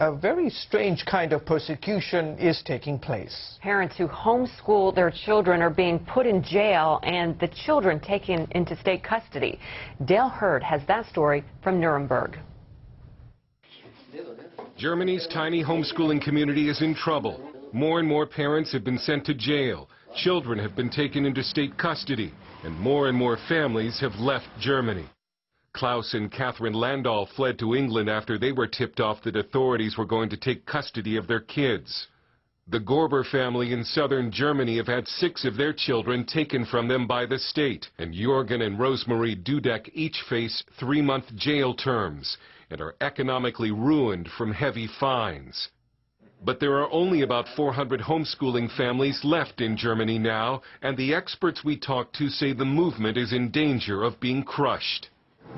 a very strange kind of persecution is taking place. Parents who homeschool their children are being put in jail and the children taken into state custody. Dale Hurd has that story from Nuremberg. Germany's tiny homeschooling community is in trouble. More and more parents have been sent to jail. Children have been taken into state custody, and more families have left Germany. Klaus and Catherine Landau fled to England after they were tipped off that authorities were going to take custody of their kids. The Gorber family in southern Germany have had 6 of their children taken from them by the state, and Jorgen and Rosemarie Dudek each face 3-month jail terms and are economically ruined from heavy fines. But there are only about 400 homeschooling families left in Germany now, and the experts we talked to say the movement is in danger of being crushed.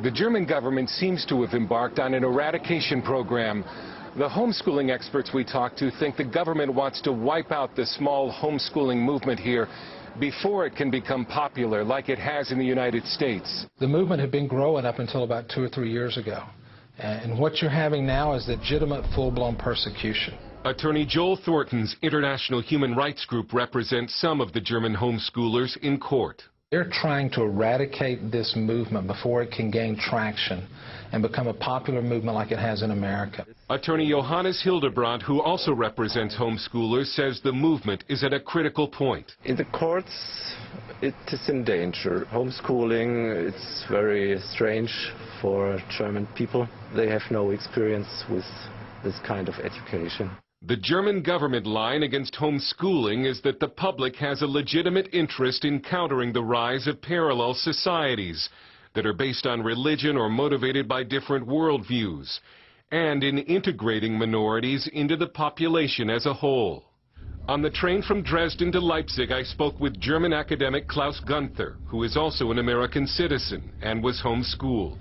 The German government seems to have embarked on an eradication program. The homeschooling experts we talked to think the government wants to wipe out the small homeschooling movement here before it can become popular like it has in the United States. The movement had been growing up until about 2 or 3 years ago. And what you're having now is legitimate full-blown persecution. Attorney Joel Thornton's International Human Rights Group represents some of the German homeschoolers in court. They're trying to eradicate this movement before it can gain traction and become a popular movement like it has in America. Attorney Johannes Hildebrandt, who also represents homeschoolers, says the movement is at a critical point. In the courts, it is in danger. Homeschooling, it's very strange for German people. They have no experience with this kind of education. The German government line against homeschooling is that the public has a legitimate interest in countering the rise of parallel societies that are based on religion or motivated by different worldviews, and in integrating minorities into the population as a whole. On the train from Dresden to Leipzig, I spoke with German academic Klaus Gunther, who is also an American citizen and was homeschooled.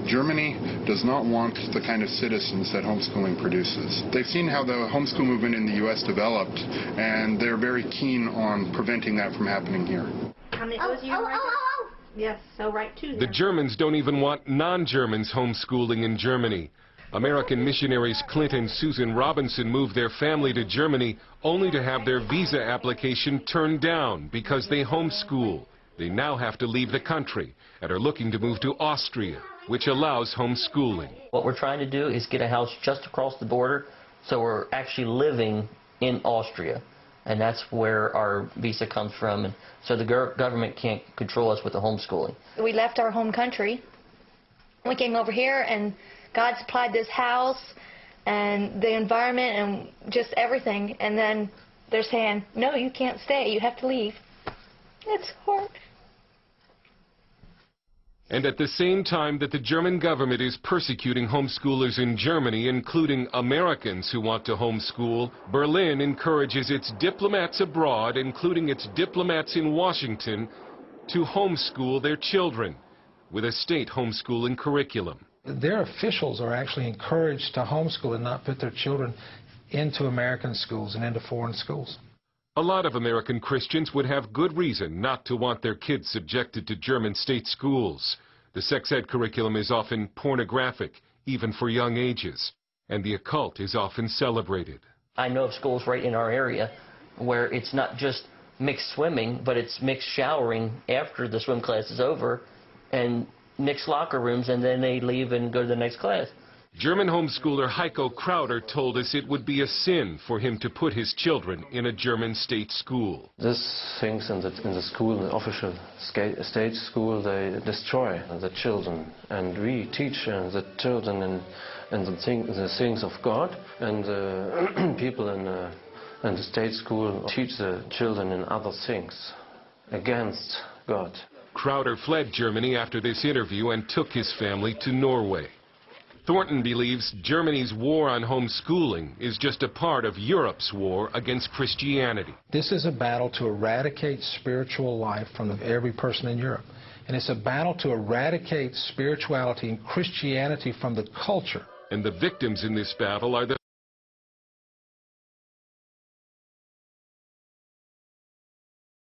Germany does not want the kind of citizens that homeschooling produces. They've seen how the homeschool movement in the U.S. developed, and they're very keen on preventing that from happening here. How many goes you right there? Yes, so right to The Germans don't even want non-Germans homeschooling in Germany. American missionaries Clint and Susan Robinson moved their family to Germany only to have their visa application turned down because they homeschool. They now have to leave the country and are looking to move to Austria, which allows homeschooling. What we're trying to do is get a house just across the border, so we're actually living in Austria, and that's where our visa comes from, and so the government can't control us with the homeschooling. We left our home country. We came over here, and God supplied this house and the environment and just everything, and then they're saying, no, you can't stay, you have to leave. It's hard. And at the same time that the German government is persecuting homeschoolers in Germany, including Americans who want to homeschool, Berlin encourages its diplomats abroad, including its diplomats in Washington, to homeschool their children with a state homeschooling curriculum. Their officials are actually encouraged to homeschool and not put their children into American schools and into foreign schools. A lot of American Christians would have good reason not to want their kids subjected to German state schools. The sex ed curriculum is often pornographic, even for young ages, and the occult is often celebrated. I know of schools right in our area where it's not just mixed swimming, but it's mixed showering after the swim class is over, and mixed locker rooms, and then they leave and go to the next class. German homeschooler Heiko Crowder told us it would be a sin for him to put his children in a German state school. These things in the school, in the official state school, they destroy the children. And we teach the children in the things of God, and the people in the state school teach the children in other things against God. Crowder fled Germany after this interview and took his family to Norway. Thornton believes Germany's war on homeschooling is just a part of Europe's war against Christianity. This is a battle to eradicate spiritual life from every person in Europe. And it's a battle to eradicate spirituality and Christianity from the culture. And the victims in this battle are the